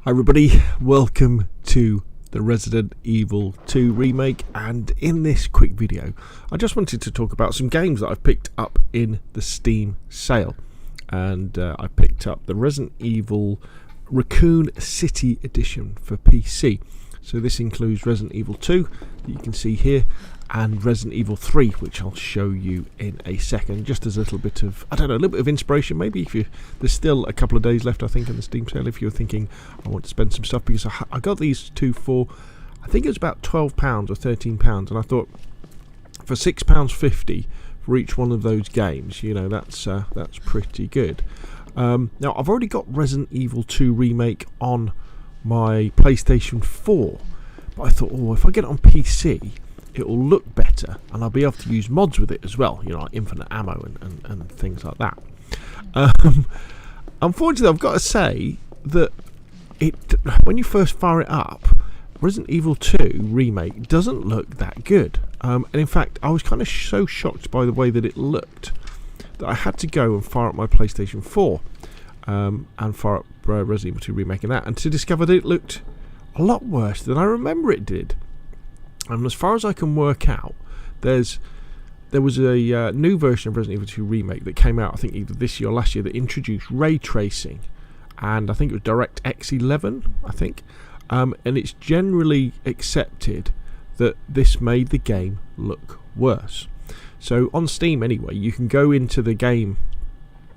Hi everybody, welcome to the Resident Evil 2 remake, and in this quick video I just wanted to talk about some games that I've picked up in the Steam sale. And I picked up the Resident Evil Raccoon City Edition for PC. So this includes Resident Evil 2 that you can see here, and Resident Evil 3, which I'll show you in a second, just as a little bit of, a little bit of inspiration. Maybe if there's still a couple of days left, I think, in the Steam sale, if you're thinking, I want to spend some stuff, because I got these two for, I think it was about £12 or £13, and I thought, for £6.50 for each one of those games, you know, that's pretty good. Now, I've already got Resident Evil 2 Remake on my PlayStation 4, but I thought, if I get it on PC, it will look better, and I'll be able to use mods with it as well, you know, like infinite ammo and things like that. Unfortunately, I've got to say that when you first fire it up, Resident Evil 2 Remake doesn't look that good. And in fact, I was kind of so shocked by the way that it looked that I had to go and fire up my PlayStation 4 and fire up Resident Evil 2 Remake and to discover that it looked a lot worse than I remember it did. And as far as I can work out, there was a new version of Resident Evil 2 Remake that came out, I think, either this year or last year, that introduced ray tracing, and I think it was DirectX 11, I think, and it's generally accepted that this made the game look worse. So on Steam, anyway, you can go into the game,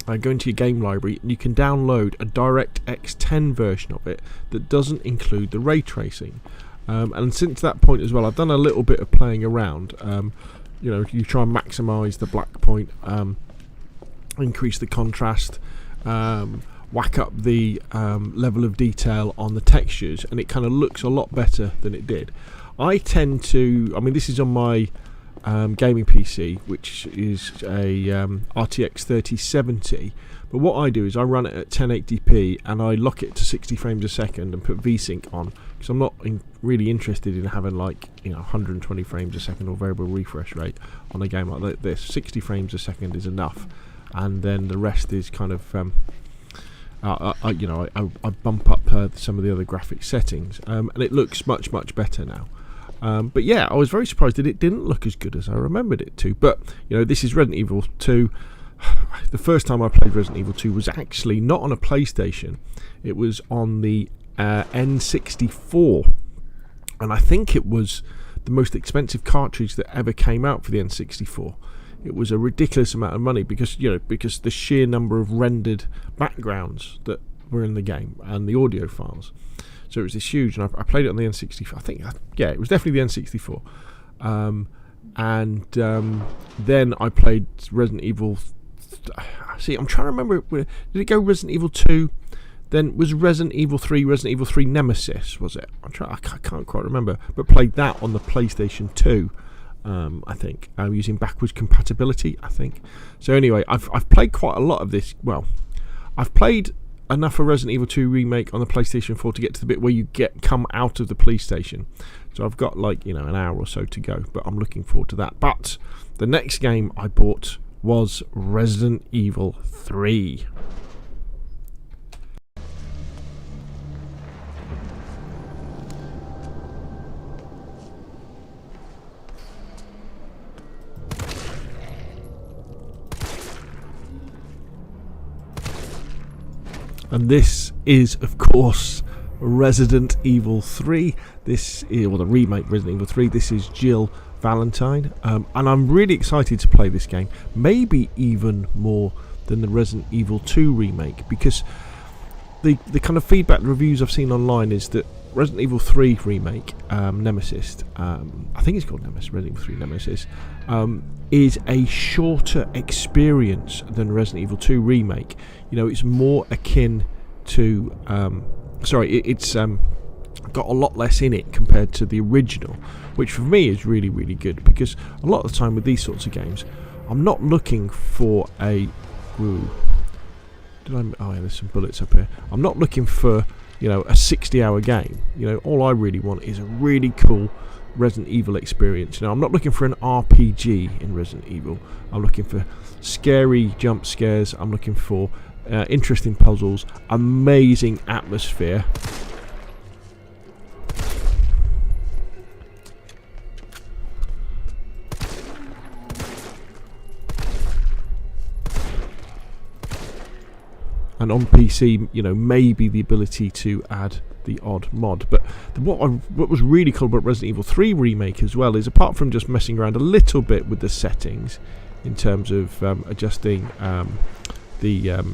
go into your game library, and you can download a DirectX 10 version of it that doesn't include the ray tracing. And since that point as well, I've done a little bit of playing around. You know, you try and maximise the black point, increase the contrast, whack up the level of detail on the textures, and it kind of looks a lot better than it did. I tend to, this is on my gaming PC, which is a RTX 3070. But what I do is I run it at 1080p and I lock it to 60 frames a second and put VSync on, because I'm not really interested in having 120 frames a second or variable refresh rate on a game like this. 60 frames a second is enough, and then the rest is kind of I bump up some of the other graphic settings, and it looks much better now. But yeah, I was very surprised that it didn't look as good as I remembered it to. But you know, this is Resident Evil 2. The first time I played Resident Evil 2 was actually not on a PlayStation. It was on the N64, and I think it was the most expensive cartridge that ever came out for the N64. It was a ridiculous amount of money because the sheer number of rendered backgrounds that were in the game and the audio files. So it was this huge, and I played it on the N64. I think, it was definitely the N64. Then I played Resident Evil. See, I'm trying to remember. Did it go Resident Evil 2? Then was Resident Evil 3 Resident Evil 3 Nemesis, was it? I can't quite remember. But played that on the PlayStation 2, I think, using backwards compatibility, I think. So anyway, I've played quite a lot of this. Well, I've played enough of Resident Evil 2 Remake on the PlayStation 4 to get to the bit where you come out of the police station. So I've got an hour or so to go, but I'm looking forward to that. But the next game I bought was Resident Evil 3. And this is, of course, Resident Evil 3. This is, the remake Resident Evil 3. This is Jill Valentine, and I'm really excited to play this game, maybe even more than the Resident Evil 2 remake, because the kind of feedback reviews I've seen online is that Resident Evil 3 remake, Nemesis, I think it's called Nemesis, Resident Evil 3 Nemesis, is a shorter experience than Resident Evil 2 remake. You know, it's more akin to it's got a lot less in it compared to the original, which for me is really good, because a lot of the time with these sorts of games, I'm not looking for a there's some bullets up here. I'm not looking for a 60-hour game. All I really want is a really cool Resident Evil experience. I'm not looking for an RPG in Resident Evil. I'm looking for scary jump scares. I'm looking for interesting puzzles, amazing atmosphere, and on PC, you know, maybe the ability to add the odd mod. But what was really cool about Resident Evil 3 Remake as well is, apart from just messing around a little bit with the settings in terms of adjusting the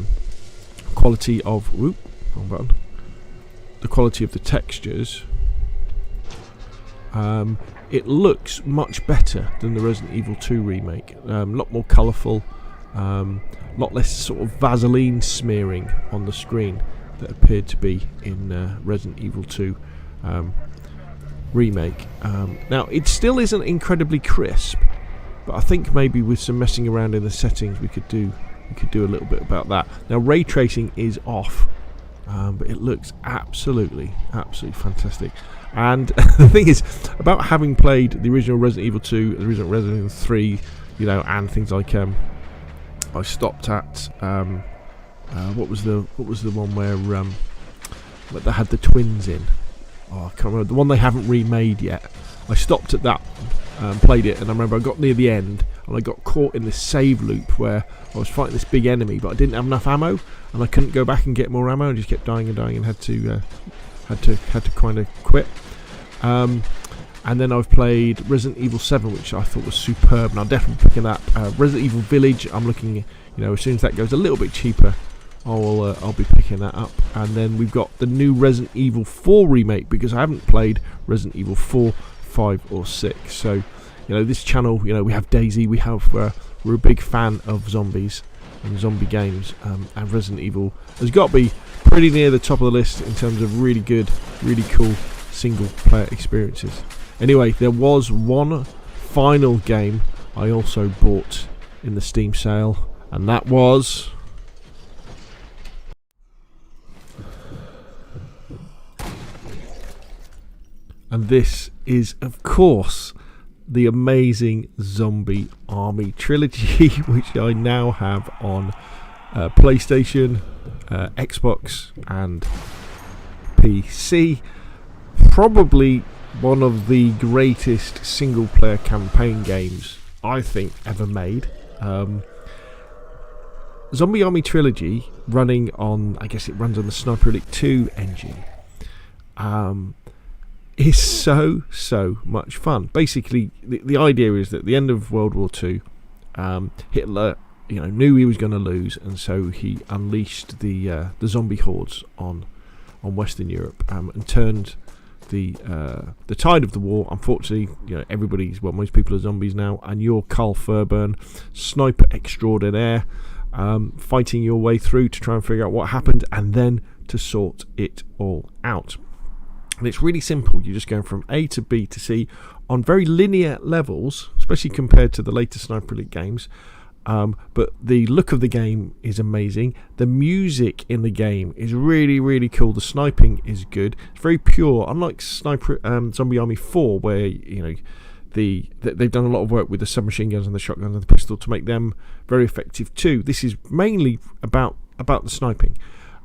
quality of wrong button, the quality of the textures, it looks much better than the Resident Evil 2 Remake. A lot more colourful, lot less sort of Vaseline smearing on the screen that appeared to be in Resident Evil 2 Remake. Now, it still isn't incredibly crisp, but I think maybe with some messing around in the settings we could do a little bit about that. Now, ray tracing is off, but it looks absolutely fantastic. And the thing is, about having played the original Resident Evil 2, the original Resident Evil 3, you know, and things like I stopped at what was the one where that had the twins in? Oh, I can't remember, the one they haven't remade yet. I stopped at that, played it, and I remember I got near the end and I got caught in this save loop where I was fighting this big enemy, but I didn't have enough ammo and I couldn't go back and get more ammo. I just kept dying and had to kind of quit. And then I've played Resident Evil 7, which I thought was superb, and I'm definitely picking that. Resident Evil Village, I'm looking, you know, as soon as that goes a little bit cheaper, I'll be picking that up. And then we've got the new Resident Evil 4 remake, because I haven't played Resident Evil 4, 5 or 6. So, you know, this channel, you know, we have Daisy, we're a big fan of zombies and zombie games, and Resident Evil has got to be pretty near the top of the list in terms of really good, really cool single player experiences. Anyway, there was one final game I also bought in the Steam sale, and that was this is, of course, the amazing Zombie Army Trilogy, which I now have on PlayStation, Xbox and PC. Probably one of the greatest single player campaign games I think ever made. Zombie Army Trilogy, running on, I guess it runs on the Sniper Elite 2 engine, is so much fun. Basically, the idea is that at the end of World War II, Hitler, you know, knew he was going to lose, and so he unleashed the zombie hordes on Western Europe, and turned the tide of the war. Unfortunately, you know, most people are zombies now, and you're Carl Fairburn, sniper extraordinaire, fighting your way through to try and figure out what happened, and then to sort it all out. And it's really simple. You're just going from A to B to C on very linear levels, especially compared to the later Sniper Elite games. But the look of the game is amazing. The music in the game is really, really cool. The sniping is good. It's very pure, unlike Zombie Army 4, where, you know, they've done a lot of work with the submachine guns and the shotguns and the pistol to make them very effective too. This is mainly about the sniping.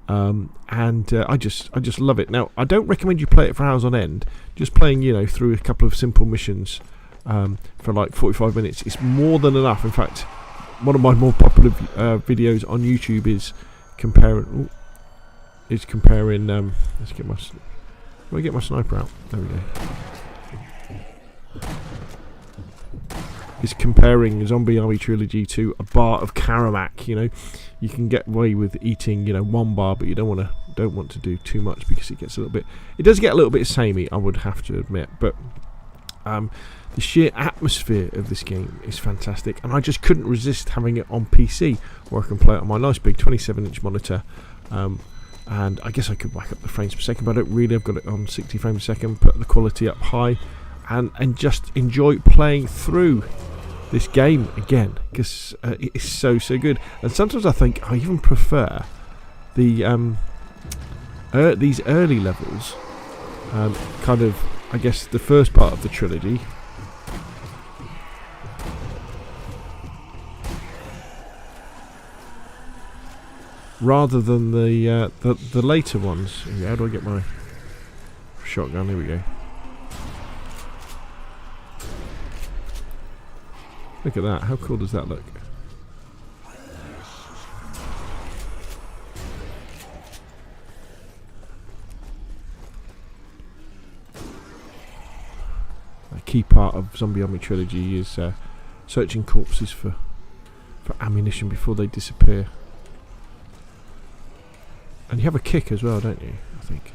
I just love it. Now, I don't recommend you play it for hours on end. Just playing, you know, through a couple of simple missions for like 45 minutes is more than enough. In fact, one of my more popular videos on YouTube is comparing. Let's get my sniper out. There we go. Is comparing Zombie Army Trilogy to a bar of Karamak. You know, you can get away with eating, you know, one bar, but you don't want to do too much, because it does get a little bit samey, I would have to admit. But the sheer atmosphere of this game is fantastic, and I just couldn't resist having it on PC, where I can play it on my nice big 27-inch monitor. And I guess I could whack up the frames per second, but I don't really. I've got it on 60 frames per second, put the quality up high, and just enjoy playing through this game again, because it is so good. And sometimes I think I even prefer the these early levels, kind of, I guess, the first part of the trilogy, rather than the later ones. How do I get my shotgun? Here we go. Look at that. How cool does that look? key part of Zombie Army Trilogy is searching corpses for ammunition before they disappear. And you have a kick as well, don't you? I think.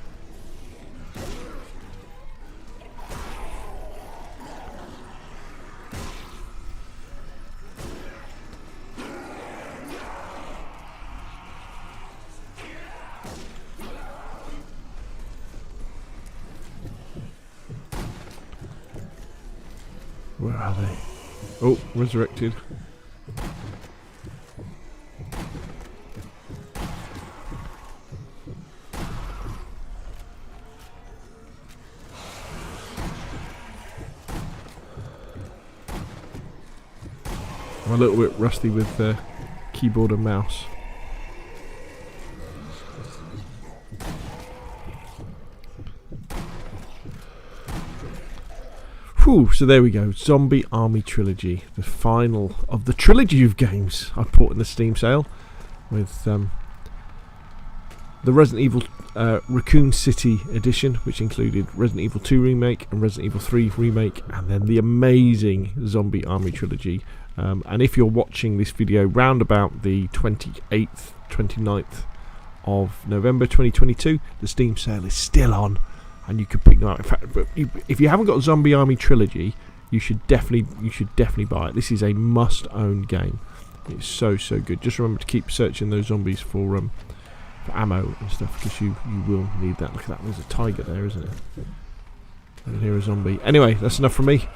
Where are they? Oh, resurrected. I'm a little bit rusty with keyboard and mouse. Whew, so there we go, Zombie Army Trilogy, the final of the trilogy of games I bought in the Steam sale, with the Resident Evil Raccoon City edition, which included Resident Evil 2 Remake and Resident Evil 3 Remake, and then the amazing Zombie Army Trilogy. And if you're watching this video round about the 28th, 29th of November 2022, the Steam sale is still on. And you could pick them up. In fact, if you haven't got Zombie Army Trilogy, you should definitely buy it. This is a must-own game. It's so good. Just remember to keep searching those zombies for ammo and stuff, because you will need that. Look at that. There's a tiger there, isn't it? And here a zombie. Anyway, that's enough from me.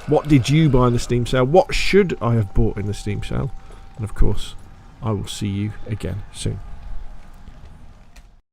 What did you buy in the Steam sale? What should I have bought in the Steam sale? And of course, I will see you again soon.